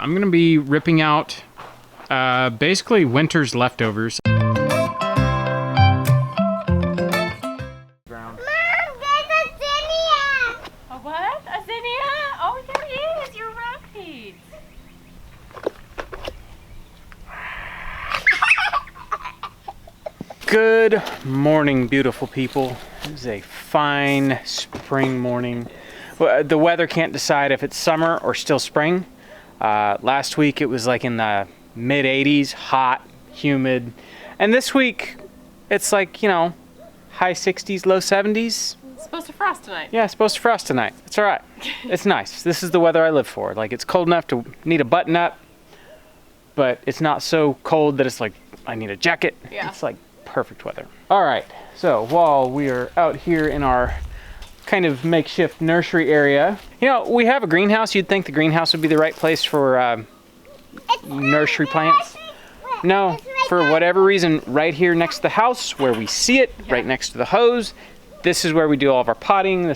I'm gonna be ripping out basically winter's leftovers. Good morning, beautiful people. It is a fine spring morning. The weather can't decide if it's summer or still spring. Last week it was like in the mid 80s, hot, humid. And this week it's like, you know, high 60s, low 70s. It's supposed to frost tonight. Yeah, it's supposed to frost tonight. It's all right. It's nice. This is the weather I live for. Like, it's cold enough to need a button up, but it's not so cold that it's like I need a jacket. Yeah. It's like perfect weather. All right, so while we are out here in our kind of makeshift nursery area, you know, we have a greenhouse. You'd think the greenhouse would be the right place for nursery plants. No, for whatever reason, right here next to the house where we see it, right next to the hose, this is where we do all of our potting.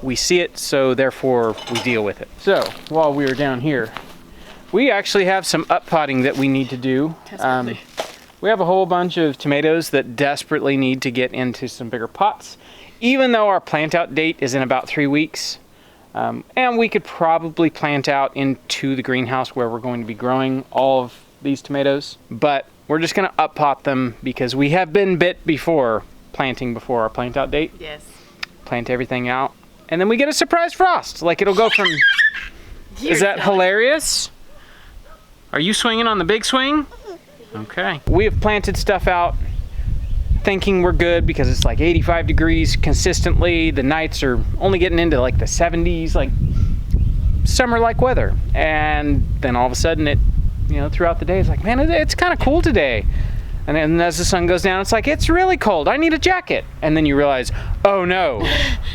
We see it, so therefore we deal with it. So while we are down here, we actually have some up potting that we need to do. We have a whole bunch of tomatoes that desperately need to get into some bigger pots, even though our plant out date is in about 3 weeks. And we could probably plant out into the greenhouse where we're going to be growing all of these tomatoes, but we're just gonna up pot them because we have been bit before planting before our plant out date. Yes. Plant everything out, and then we get a surprise frost. Like, it'll go from, is that hilarious? Are you swinging on the big swing? Okay. We have planted stuff out thinking we're good because it's like 85 degrees consistently. The nights are only getting into like the 70s, like summer-like weather. And then all of a sudden it, you know, throughout the day, it's like, man, it's kind of cool today. And then as the sun goes down, it's like, it's really cold. I need a jacket. And then you realize, oh no,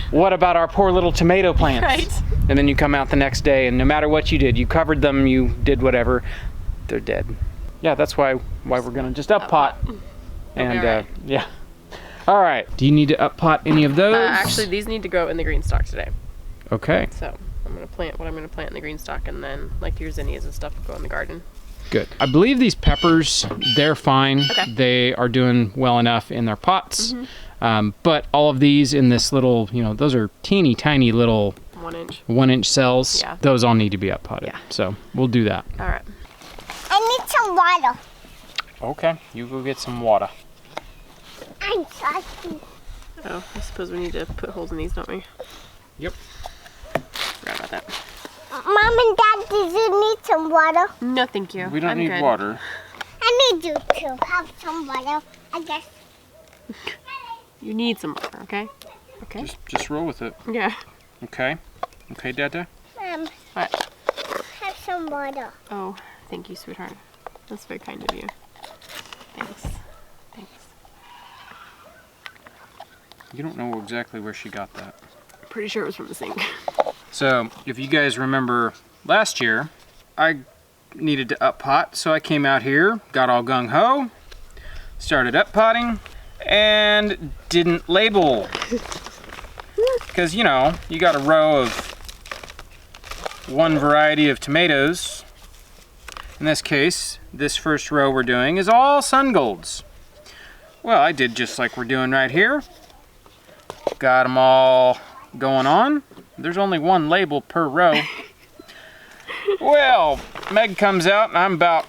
what about our poor little tomato plants? Right. And then you come out the next day and no matter what you did, you covered them, you did whatever, they're dead. Yeah, that's why we're gonna just up pot. And right. yeah. All right. Do you need to up pot any of those? Actually, these need to go in the Greenstalk today. Okay. So I'm gonna plant what I'm gonna plant in the Greenstalk, and then like your zinnias and stuff will go in the garden. Good. I believe these peppers, they're fine. Okay. They are doing well enough in their pots. But all of these in this little, you know, those are teeny tiny little 1 inch cells. Yeah. Those all need to be up potted. Yeah. So we'll do that. All right. I need some water. Okay. You go get some water. I'm thirsty. Oh, I suppose we need to put holes in these, don't we? Yep. Forgot about that. Mom and Dad, did you need some water? No, thank you. We don't I'm need good. water. I need you to have some water, I guess. You need some water, okay? Okay. Just roll with it. Yeah. Okay. Okay, Dada. Mom, What? have some water. Oh, thank you, sweetheart. That's very kind of you. Thanks. Thanks. You don't know exactly where she got that. Pretty sure it was from the sink. So, if you guys remember last year, I needed to up pot, so I came out here, got all gung-ho, started up potting, and didn't label. Because, you know, you got a row of one variety of tomatoes. In this case, this first row we're doing is all sun golds. Well, I did just like we're doing right here. Got them all going on. There's only one label per row. Well, Meg comes out and I'm about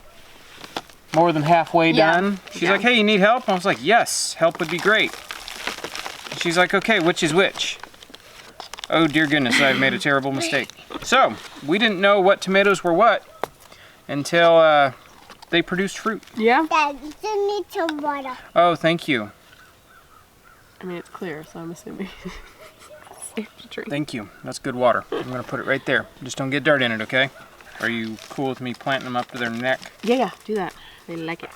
more than halfway done. She's like, hey, you need help? I was like, yes, help would be great. She's like, okay, which is which? Oh dear goodness, I've made a terrible mistake. So, we didn't know what tomatoes were what until they produced fruit. Yeah? Dad, you need some water. Oh, thank you. I mean, it's clear, so I'm assuming safe to drink. Thank you. That's good water. I'm gonna put it right there. Just don't get dirt in it, okay? Are you cool with me planting them up to their neck? Yeah, do that. They like it.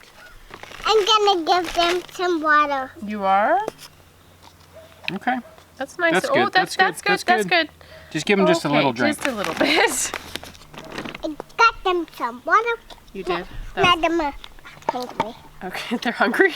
I'm gonna give them some water. You are? Okay. That's nice. That's Oh, good. that's That's good. good. That's good. Just give them just a Okay, little drink. Just a little bit. I got them some water. You did? Now them are hungry. Okay, they're hungry.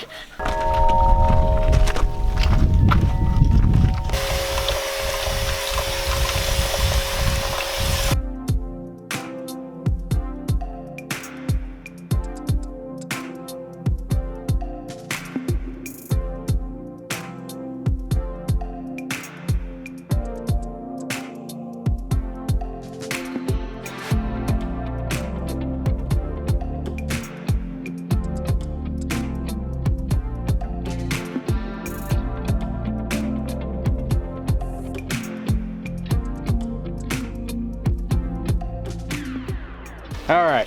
All right,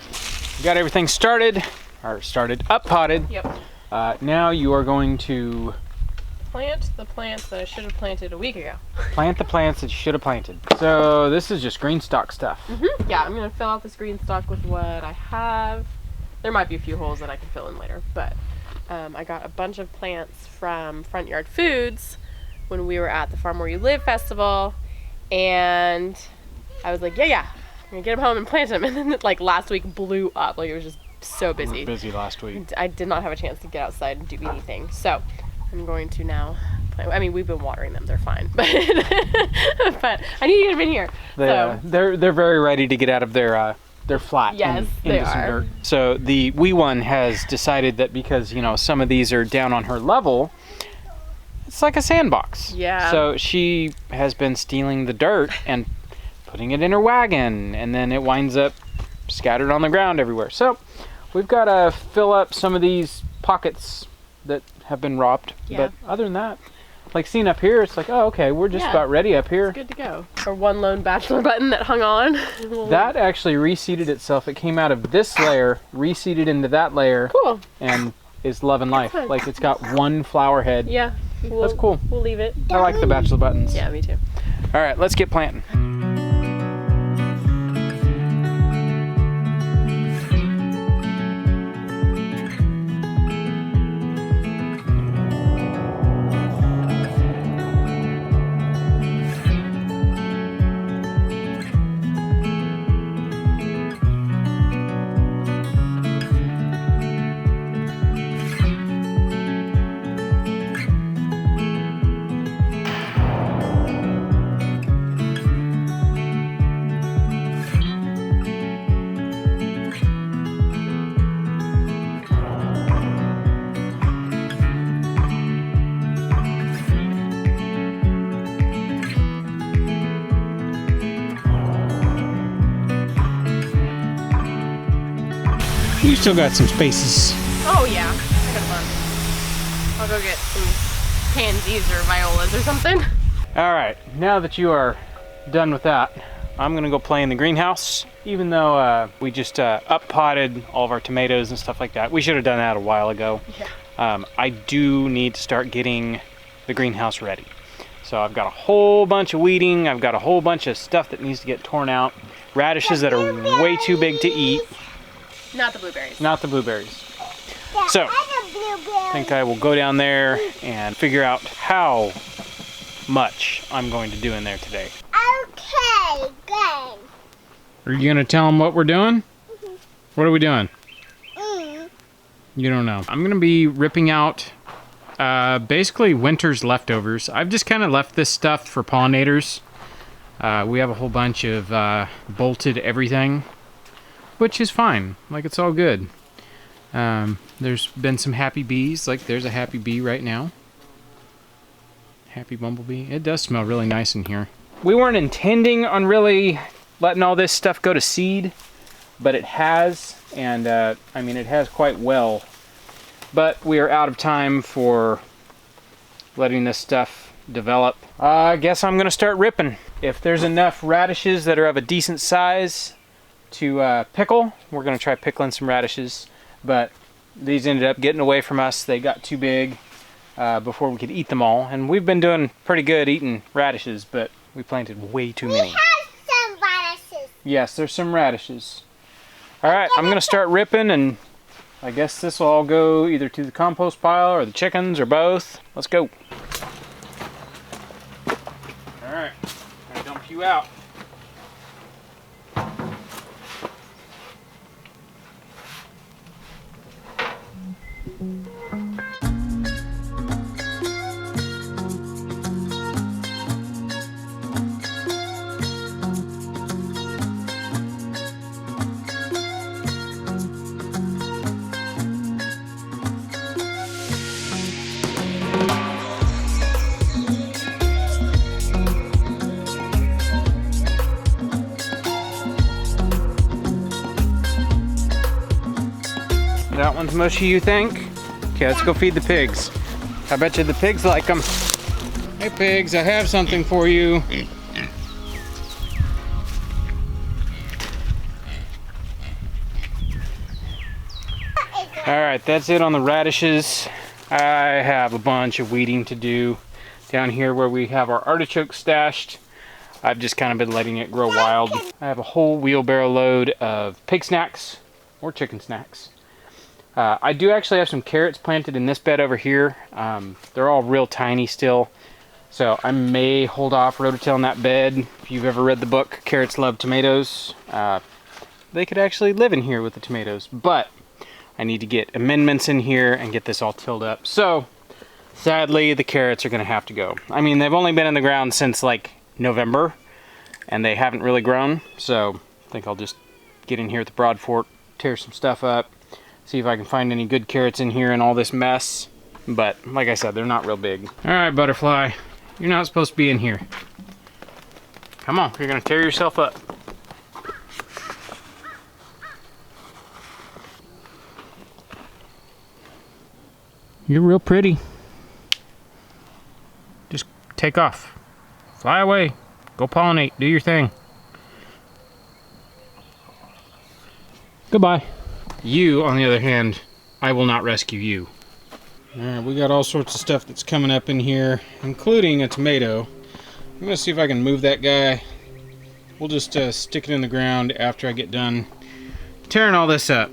got everything started, up potted. Yep. Now you are going to Plant the plants that I should have planted a week ago. plant the plants that you should have planted. So this is just Greenstalk stuff. Yeah, I'm gonna fill out this Greenstalk with what I have. There might be a few holes that I can fill in later, but I got a bunch of plants from Front Yard Foods when we were at the Farm Where You Live festival, and I was like, yeah, I'm gonna get them home and plant them. And then like last week blew up. Like it was just so busy. We were busy last week. I did not have a chance to get outside and do anything. So I'm going to now plant. I mean, we've been watering them. They're fine, but but I need to get them in here. They're very ready to get out of their flat. Yes, into they some are. dirt. So the wee one has decided that because some of these are down on her level, it's like a sandbox. Yeah. So she has been stealing the dirt and putting it in her wagon, and then it winds up scattered on the ground everywhere. So we've got to fill up some of these pockets that have been robbed. Yeah. But other than that, like seeing up here, it's like, oh, okay, we're just about ready up here. Good to go. Or one lone bachelor button that hung on. That actually reseeded itself. It came out of this layer, reseeded into that layer, Cool. and is loving life. Good. Like it's got one flower head. Yeah. That's cool. We'll leave it. I like the bachelor buttons. Yeah, me too. All right, let's get planting. You still got some spaces. Oh yeah. I got fun. I'll go get some pansies or violas or something. All right, now that you are done with that, I'm gonna go play in the greenhouse. Even though we just up potted all of our tomatoes and stuff like that, we should have done that a while ago. Yeah. I do need to start getting the greenhouse ready. So I've got a whole bunch of weeding. I've got a whole bunch of stuff that needs to get torn out. Radishes that are way too big to eat. Not the blueberries. Not the blueberries. So I think I will go down there and figure out how much I'm going to do in there today. Okay, good. Are you gonna tell them what we're doing? What are we doing? Mm. You don't know. I'm gonna be ripping out basically winter's leftovers. I've just kind of left this stuff for pollinators. We have a whole bunch of bolted everything, which is fine. Like, it's all good. There's been some happy bees. Like, there's a happy bee right now. Happy bumblebee. It does smell really nice in here. We weren't intending on really letting all this stuff go to seed, but it has, and I mean, it has quite well. But we are out of time for letting this stuff develop. I guess I'm gonna start ripping. If there's enough radishes that are of a decent size to pickle, we're gonna try pickling some radishes, but these ended up getting away from us. They got too big before we could eat them all, and we've been doing pretty good eating radishes, but we planted way too many. We have some radishes. Yes, there's some radishes. All right, I'm gonna start ripping, and I guess this will all go either to the compost pile or the chickens or both. Let's go. All right, I'm gonna dump you out. That one's mushy, you think? Okay, let's go feed the pigs. I bet you the pigs like them. Hey pigs, I have something for you. Alright, that's it on the radishes. I have a bunch of weeding to do down here where we have our artichoke stashed. I've just kind of been letting it grow wild. I have a whole wheelbarrow load of pig snacks or chicken snacks. I do actually have some carrots planted in this bed over here. They're all real tiny still, so I may hold off rototilling that bed. If you've ever read the book Carrots Love Tomatoes, they could actually live in here with the tomatoes, but I need to get amendments in here and get this all tilled up. So sadly, the carrots are gonna have to go. I mean, they've only been in the ground since like November, and they haven't really grown, so I think I'll just get in here with the broad fork, tear some stuff up, see if I can find any good carrots in here in all this mess. But like I said, they're not real big. All right, butterfly, you're not supposed to be in here. Come on, you're gonna tear yourself up. You're real pretty. Just take off. Fly away. Go pollinate. Do your thing. Goodbye. You, on the other hand, I will not rescue you. Alright, we got all sorts of stuff that's coming up in here, including a tomato. I'm going to see if I can move that guy. We'll just stick it in the ground after I get done tearing all this up.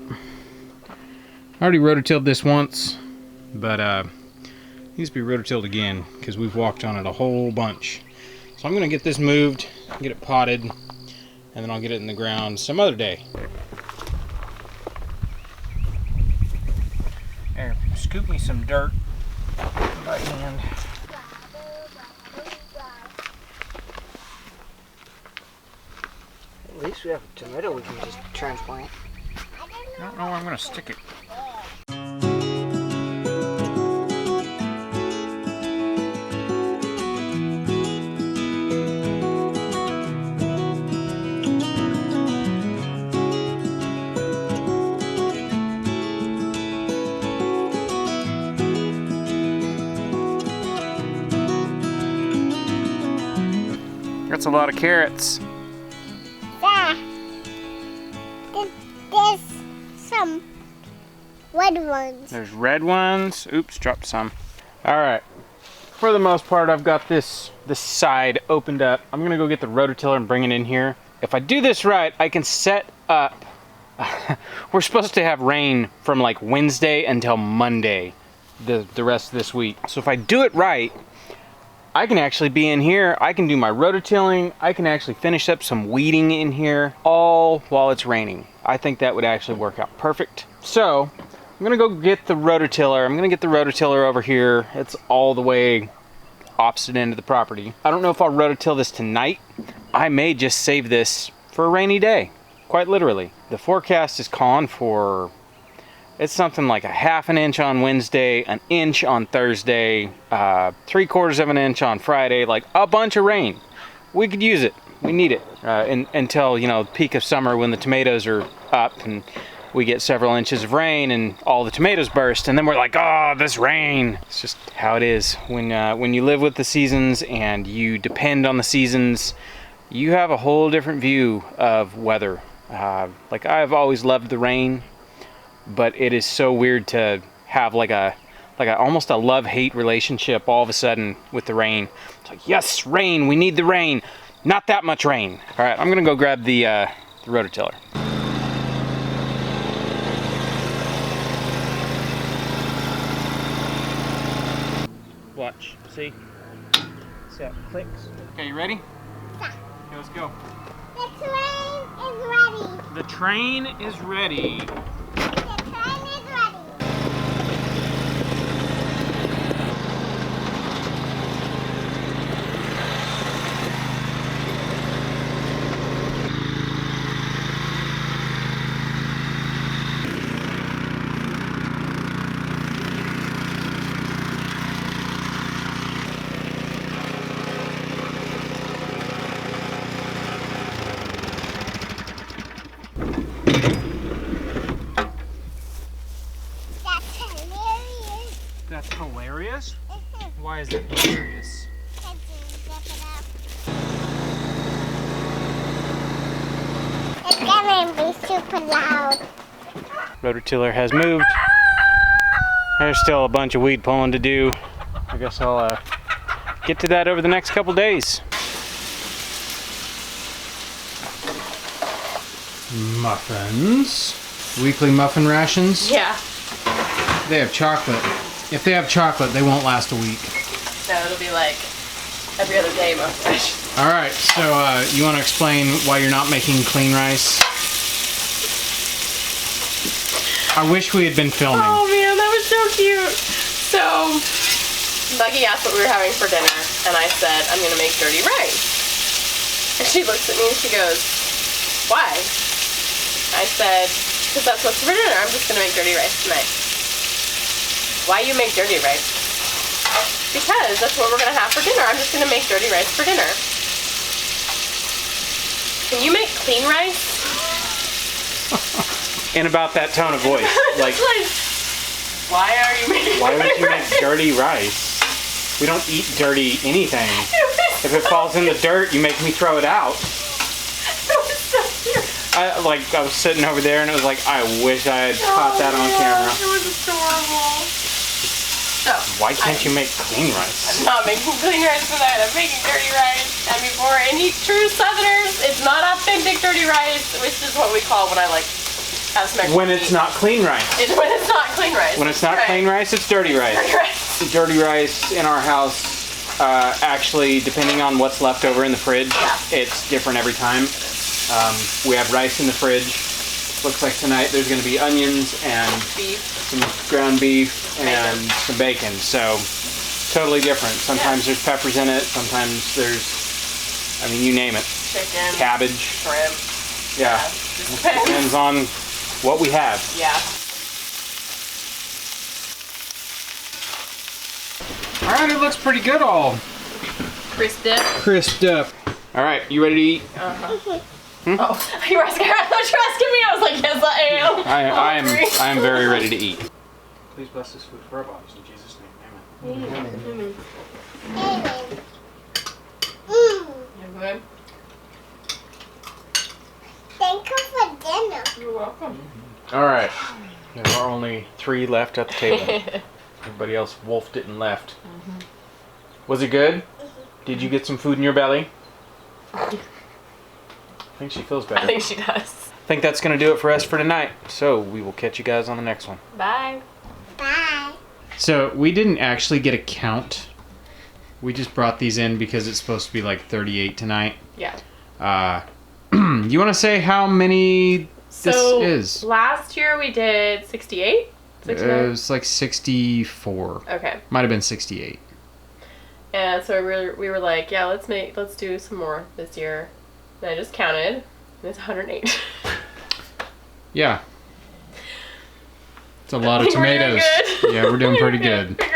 I already rototilled this once, but it needs to be rototilled again because we've walked on it a whole bunch. So I'm going to get this moved, get it potted, and then I'll get it in the ground some other day. There, scoop me some dirt by hand. At least we have a tomato we can just transplant. I don't know where I'm going to stick it. That's a lot of carrots. Yeah. There's some red ones. There's red ones. Oops, dropped some. All right. For the most part, I've got this side opened up. I'm gonna go get the rototiller and bring it in here. If I do this right, I can set up. We're supposed to have rain from like Wednesday until Monday, the rest of this week. So if I do it right, I can actually be in here, I can do my rototilling, I can actually finish up some weeding in here, all while it's raining. I think that would actually work out perfect. So, I'm gonna go get the rototiller. I'm gonna get the rototiller over here. It's all the way opposite end of the property. I don't know if I'll rototill this tonight. I may just save this for a rainy day, quite literally. The forecast is calling for, it's something like a ½ inch on Wednesday, an inch on Thursday, 3/4 of an inch on Friday, like a bunch of rain. We could use it. We need it until, you know, peak of summer when the tomatoes are up and we get several inches of rain and all the tomatoes burst, and then we're like, oh, this rain. It's just how it is. When you live with the seasons and you depend on the seasons, you have a whole different view of weather. Like, I've always loved the rain, but it is so weird to have like a almost a love-hate relationship all of a sudden with the rain. It's like, yes, rain, we need the rain. Not that much rain. All right, I'm gonna go grab the rototiller. Watch, see how it clicks. Okay, you ready? Yeah. Okay, let's go. The train is ready. The train is ready. The train is ready. That's hilarious? Why is that hilarious? It's gonna be super loud. Rototiller has moved. There's still a bunch of weed pulling to do. I guess I'll get to that over the next couple days. Muffins. Weekly muffin rations. Yeah. They have chocolate. If they have chocolate, they won't last a week. No, it'll be like every other day most. All right, so you want to explain why you're not making clean rice? I wish we had been filming. Oh man, that was so cute. So, Buggy asked what we were having for dinner, and I said, I'm gonna make dirty rice. And she looks at me and she goes, why? I said, because that's what's for dinner. I'm just gonna make dirty rice tonight. Why you make dirty rice? Because that's what we're gonna have for dinner. I'm just gonna make dirty rice for dinner. Can you make clean rice? In about that tone of voice. Like, why are you making why would dirty you rice? make dirty rice? We don't eat dirty anything. If it falls in the dirt, you make me throw it out. It was so cute. I was sitting over there and it was like, I wish I had caught that on camera. It was adorable. So, Why can't you make clean rice? I'm not making clean rice tonight. I'm making dirty rice. And before any true Southerners, it's not authentic dirty rice, which is what we call when I like have some extra When it's meat. not clean rice. When it's not clean rice. When it's not Right. clean rice, it's dirty rice. Dirty rice. The dirty rice in our house, actually, depending on what's left over in the fridge, it's different every time. We have rice in the fridge. Looks like tonight there's going to be onions and Beef. some ground beef and some bacon. So totally different. Sometimes there's peppers in it. Sometimes there's, I mean, you name it. Chicken. Cabbage. Shrimp. Yeah. Just Depends on what we have. Yeah. All right, it looks pretty good all Crisped it. crisped up. All right, you ready to eat? Oh, you were asking her? I thought you were asking me. I was like, yes, I am. I am very ready to eat. Please bless this food for our bodies in Jesus' name. Amen. You good? Thank you for dinner. You're welcome. All right, there are only 3 left at the table. Everybody else wolfed it and left. Was it good? Did you get some food in your belly? I think she feels better. I think she does. I think that's going to do it for us for tonight. So we will catch you guys on the next one. Bye. Bye. So we didn't actually get a count. We just brought these in because it's supposed to be like 38 tonight. Yeah. You want to say how many this is? Last year we did 68? 69? It was like 64. Okay. Might have been 68. And so we were like, yeah, let's do some more this year. And I just counted, and it's 108. Yeah. It's a lot of I think we're doing tomatoes. good. Yeah, we're doing pretty We're good. good.